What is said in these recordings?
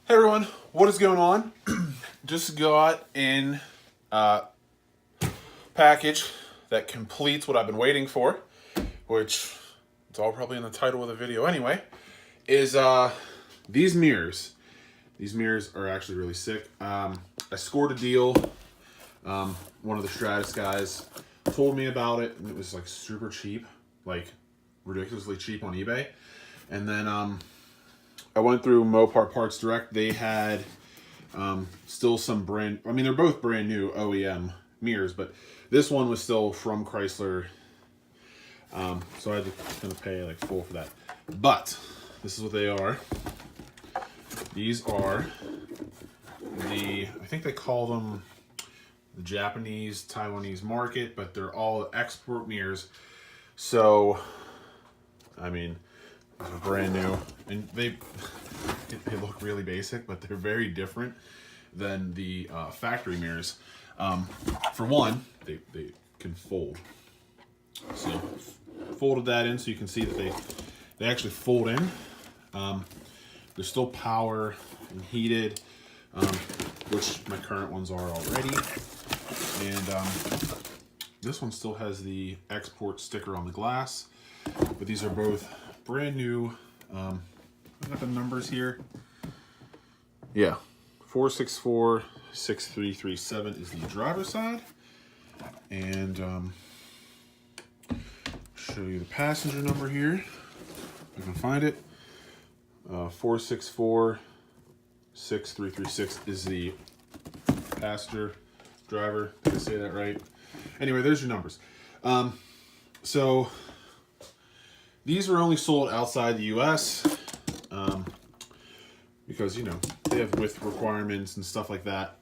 Hey everyone, what is going on? Just got in a package that completes what I've been waiting for, which it's all probably in the title of the video anyway, is these mirrors. These mirrors are actually really sick. I scored a deal. One of the Stratus guys told me about it, and it was like super cheap, like ridiculously cheap on eBay. And then I went through Mopar Parts Direct. They had still some brand, I mean, they're both brand new OEM mirrors, but this one was still from Chrysler. So I had to pay like full for that. But this is what they are. These are I think they call them the Japanese, Taiwanese market, but they're all export mirrors. So, I mean, these are brand new, and they look really basic, but they're very different than the factory mirrors. For one, they can fold. So folded that in so you can see that they actually fold in. They're still power and heated, which my current ones are already. And this one still has the export sticker on the glass, but these are both brand new. I got the numbers here. Yeah, 4646337 is the driver's side, and show you the passenger number here. If I can find it. 4646336 is the passenger driver. Did I say that right? Anyway, there's your numbers. So these are only sold outside the US because, you know, they have width requirements and stuff like that.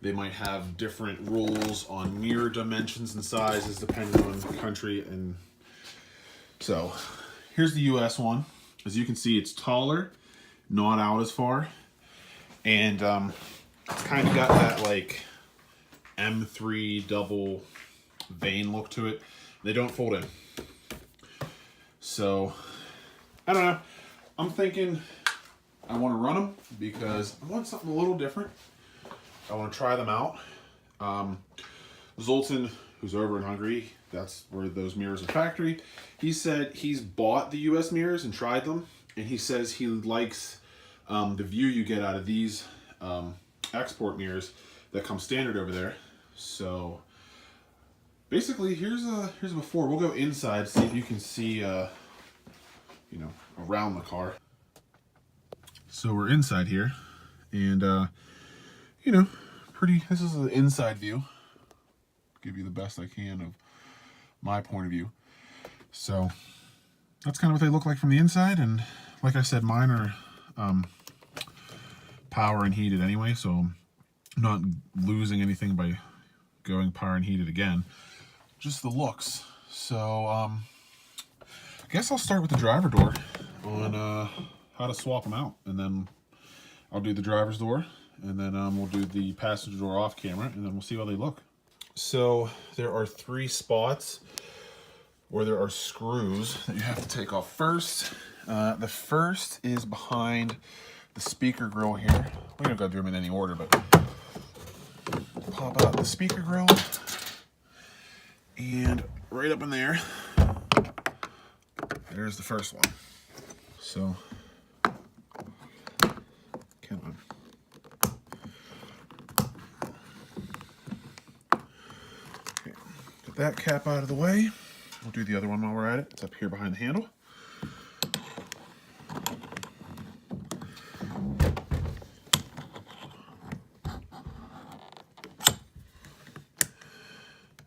They might have different rules on mirror dimensions and sizes depending on the country. And so here's the US one. As you can see, it's taller, not out as far, and it's kind of got that like M3 double vane look to it. They don't fold in. So, I don't know. I'm thinking I want to run them because I want something a little different. I want to try them out. Zoltan, who's over in Hungary, that's where those mirrors are factory. He said he's bought the US mirrors and tried them, and he says he likes the view you get out of these export mirrors that come standard over there. So basically, here's a before. We'll go inside, see if you can see you know, around the car. So we're inside here, and you know, this is the inside view. Give you the best I can of my point of view. So that's kind of what they look like from the inside, and like I said, mine are power and heated anyway, so I'm not losing anything by going power and heated again. Just the looks. So I guess I'll start with the driver door on how to swap them out, and then I'll do the driver's door, and then we'll do the passenger door off camera, and then we'll see how they look. So there are 3 spots where there are screws that you have to take off first. The first is behind the speaker grill here. We don't gotta do them in any order, but pop out the speaker grill, and right up in there, there's the first one. So, come on. Okay, get that cap out of the way. We'll do the other one while we're at it. It's up here behind the handle.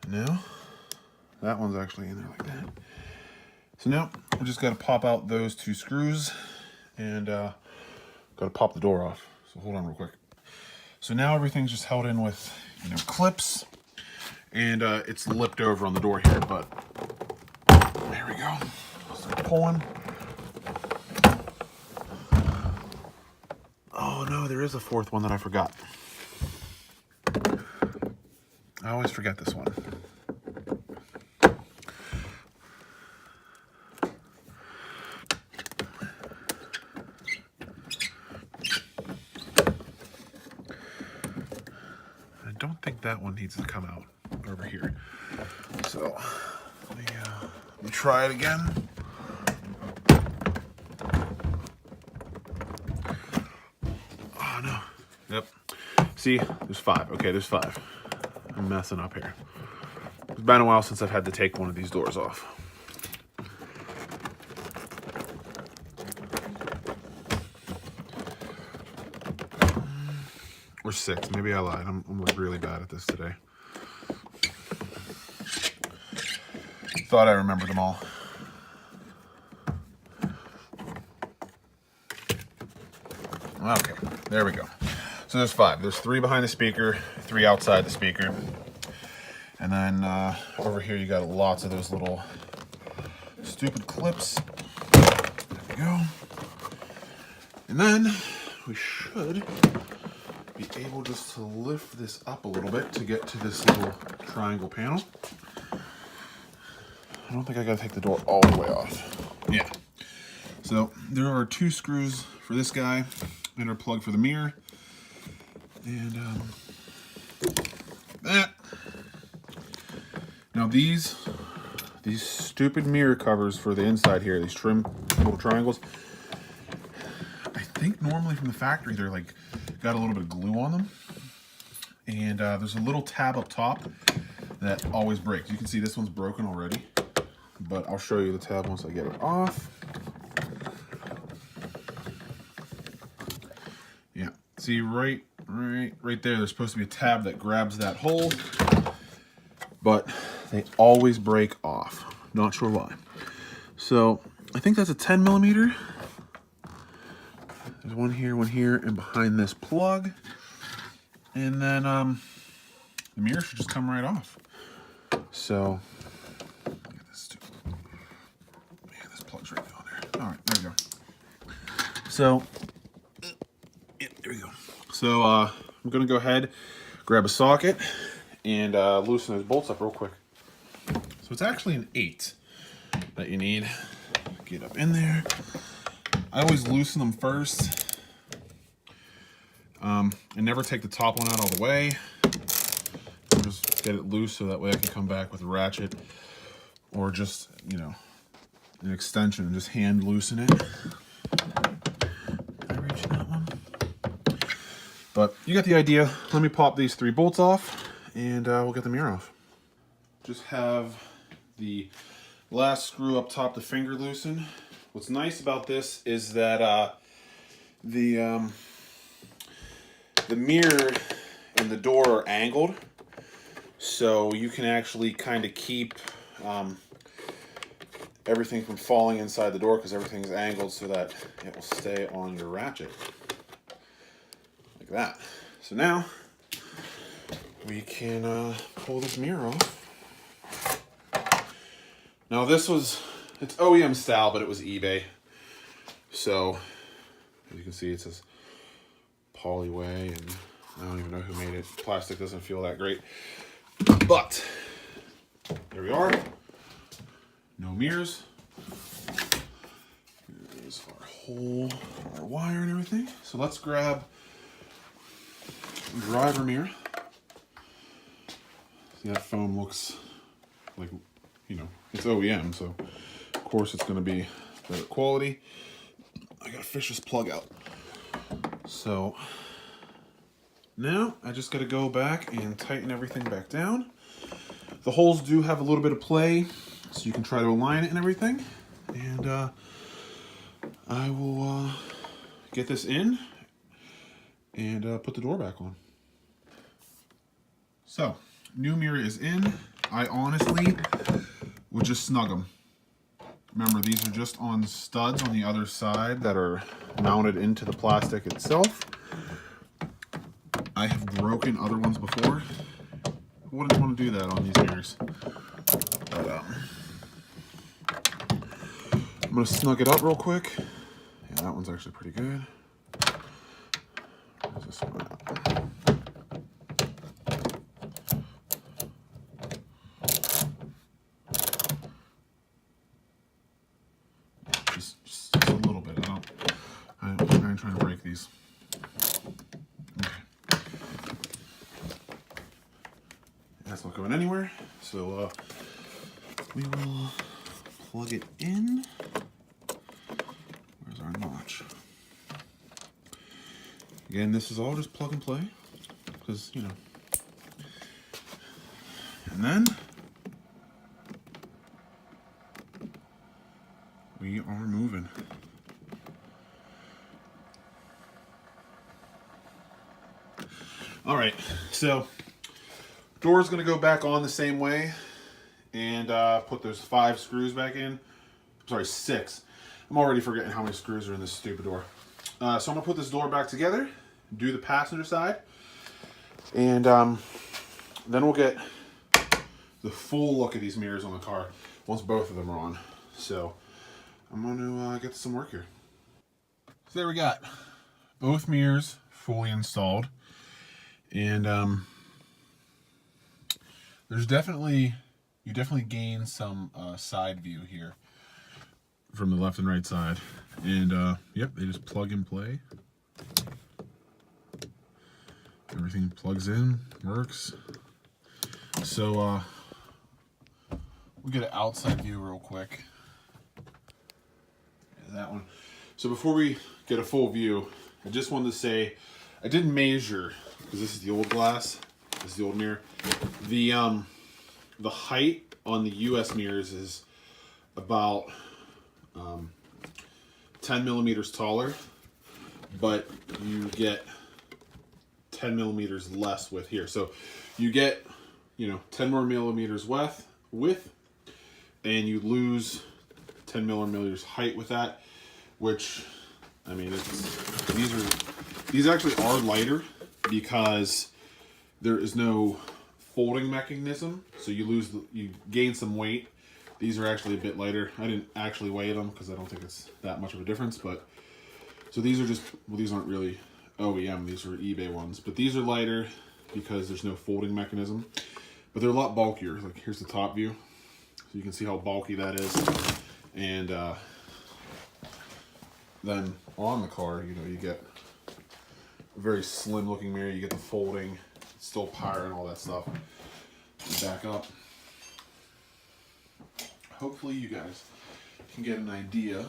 Now, that one's actually in there like that. So now, we just got to pop out those 2 screws, and got to pop the door off. So hold on real quick. So now everything's just held in with, you know, clips, and it's lipped over on the door here, but there we go. Start pulling. Oh no, there is a 4th one that I forgot. I always forget this one. think that one needs to come out over here. So let me try it again. Oh no. Yep. See, there's 5. Okay, there's 5. I'm messing up here. It's been a while since I've had to take one of these doors off. Or 6. Maybe I lied. I'm like really bad at this today. Thought I remembered them all. Okay, there we go. So there's 5. There's 3 behind the speaker, 3 outside the speaker. And then over here you got lots of those little stupid clips. There we go. And then we should be able just to lift this up a little bit to get to this little triangle panel. I don't think I gotta take the door all the way off. Yeah. So there are 2 screws for this guy and our plug for the mirror. And that. Now these stupid mirror covers for the inside here, these trim little triangles, I think normally from the factory they're like got a little bit of glue on them. And there's a little tab up top that always breaks. You can see this one's broken already, but I'll show you the tab once I get it off. Yeah, see right there, there's supposed to be a tab that grabs that hole, but they always break off. Not sure why. So I think that's a 10 millimeter. There's one here, and behind this plug. And then the mirror should just come right off. So, look at this too. Man, this plug's right down there. All right, there we go. So, yeah, there we go. So I'm gonna go ahead, grab a socket, and loosen those bolts up real quick. So it's actually an 8 that you need. Get up in there. I always loosen them first. And never take the top one out all the way. Just get it loose so that way I can come back with a ratchet or just, you know, an extension and just hand loosen it. Did I reach that one? But you got the idea. Let me pop these 3 bolts off and we'll get the mirror off. Just have the last screw up top, the finger loosen. What's nice about this is that the mirror and the door are angled, so you can actually kind of keep everything from falling inside the door because everything's angled so that it will stay on your ratchet like that. So now we can pull this mirror off. Now it's OEM style, but it was eBay. So as you can see, it says Polyway, and I don't even know who made it. Plastic doesn't feel that great, but there we are. No mirrors. Here's our hole, our wire and everything. So let's grab the driver mirror. See, that foam looks like, you know, it's OEM, so of course it's going to be better quality. I gotta fish this plug out. So now I just got to go back and tighten everything back down. The holes do have a little bit of play, so you can try to align it and everything. And I will get this in and put the door back on. So, new mirror is in. I honestly would just snug them. Remember, these are just on studs on the other side that are mounted into the plastic itself. I have broken other ones before. I wouldn't want to do that on these mirrors. But I'm going to snug it up real quick. Yeah, that one's actually pretty good. Where's this one at? Just a little bit. I'm trying to break these. Okay. That's not going anywhere. So we will plug it in. Where's our notch? Again, this is all just plug and play, because, you know. And then we are moving. All right, so door's gonna go back on the same way, and put those 5 screws back in. I'm sorry, 6. I'm already forgetting how many screws are in this stupid door. So I'm gonna put this door back together, do the passenger side, and then we'll get the full look at these mirrors on the car once both of them are on. So I'm gonna get some work here. So there we got both mirrors fully installed, and you definitely gain some side view here from the left and right side. And yep, they just plug and play. Everything plugs in, works. So we'll get an outside view real quick. That one. So before we get a full view, I just wanted to say I did measure, because this is the old glass, this is the old mirror. The height on the US mirrors is about 10 millimeters taller, but you get 10 millimeters less width here. So you get, 10 more millimeters width, and you lose 10 millimeters height with that, which, I mean, these actually are lighter because there is no folding mechanism, so you gain some weight. These are actually a bit lighter. I didn't actually weigh them because I don't think it's that much of a difference, but so these are just, well, these aren't really OEM, these are eBay ones, but these are lighter because there's no folding mechanism, but they're a lot bulkier. Like, here's the top view, so you can see how bulky that is. And then on the car, you get a very slim looking mirror. You get the folding, still power and all that stuff. Back up. Hopefully you guys can get an idea.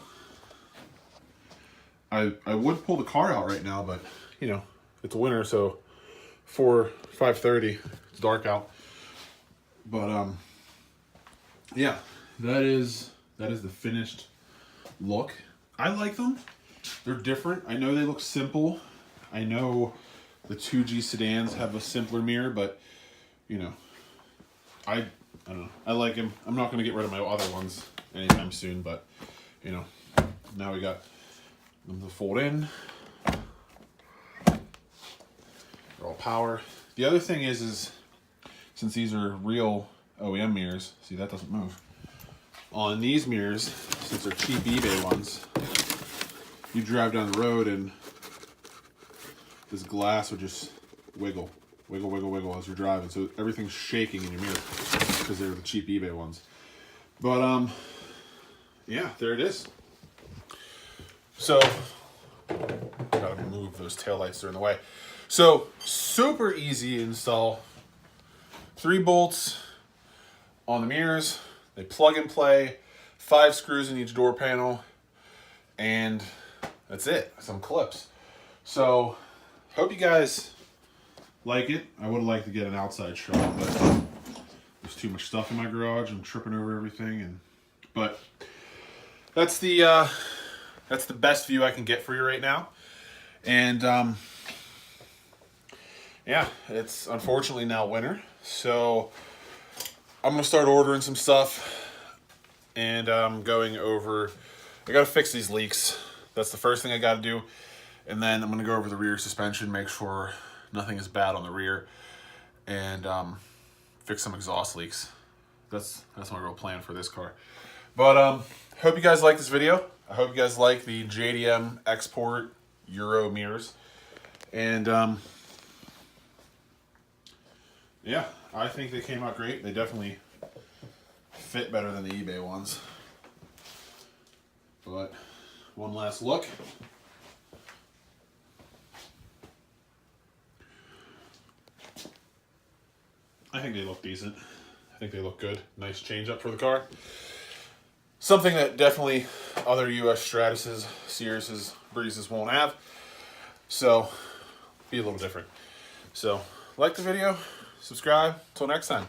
I would pull the car out right now, but it's winter, so 5:30, it's dark out. But yeah, that is the finished look. I like them. They're different. I know they look simple. I know the 2G sedans have a simpler mirror, but I don't know. I like them. I'm not going to get rid of my other ones anytime soon, but now we got them to fold in. They're all power. The other thing is since these are real OEM mirrors, see, that doesn't move. On these mirrors, since they're cheap eBay ones, you drive down the road and this glass would just wiggle as you're driving. So everything's shaking in your mirror because they're the cheap eBay ones. But yeah, there it is. So gotta move those taillights, they're in the way. So super easy to install. 3 bolts on the mirrors. They plug and play. 5 screws in each door panel, and that's it. Some clips. So hope you guys like it. I would like to get an outside shot, but there's too much stuff in my garage. I'm tripping over everything, but that's the best view I can get for you right now. And yeah, it's unfortunately now winter, so I'm gonna start ordering some stuff, and I'm going over. I gotta fix these leaks. That's the first thing I gotta do, and then I'm gonna go over the rear suspension, make sure nothing is bad on the rear, and fix some exhaust leaks. That's my real plan for this car. But hope you guys like this video. I hope you guys like the JDM Export Euro mirrors, and yeah, I think they came out great. They definitely fit better than the eBay ones. But one last look. I I think they look decent. I think they look good. Nice change up for the car. Something that definitely other US Stratuses, Cirruses, Breezes won't have. So, be a little different. So, like the video, subscribe. Till next time.